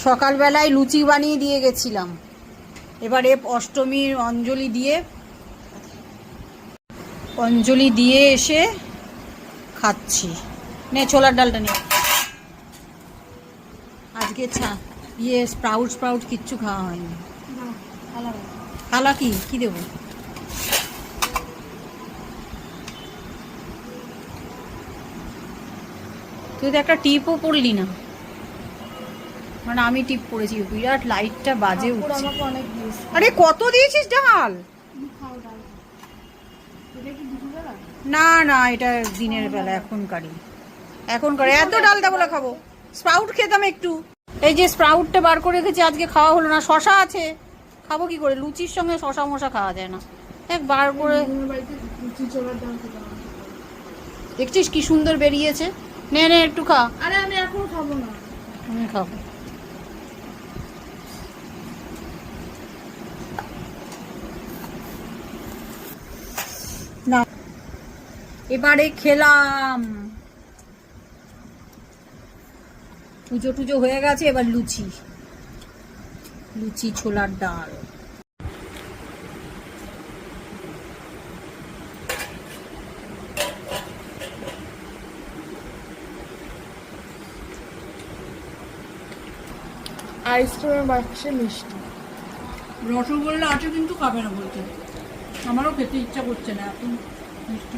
সকালবেলায় লুচি বানিয়ে দিয়ে গেছিলাম, এবারে অষ্টমীর অঞ্জলি দিয়ে এসে খাচ্ছি। নে ছোলার ডালটা নে। আজকে স্প্রাউট কিচ্ছু খাওয়া হয়নি। খালা কি দেবো? তুই তো একটা টিপও পড়লি না, মানে আমি টিপ পড়েছি। বিরাট লাইটটা বাজে উঠছে। আরে কত দিয়েছিস ডাল? না না, এটা দিনের বেলা, এখনকার এত ডাল দেবো না, খাবো। স্প্রাউট খেতাম একটু। এই যে স্প্রাউটটা বার করে রেখেছি, আজকে খাওয়া হলো না। শশা আছে, খাবো কি করে? লুচির সঙ্গে শশা মশা খাওয়া যায় না। বার করে দেখছিস কি সুন্দর বেরিয়েছে। নে নে একটু খা। আরে আমি এখন খাবো না। আমি খাবো না। এবারে খেলাম, পুজো টুজো হয়ে গেছে, এবার লুচি ছোলার ডাল। আইসক্রিমের বাক্সে মিষ্টি। রসগোল্লা আছে কিন্তু খাবে না বলছে। আমারও খেতে ইচ্ছা করছে না এখন মিষ্টি।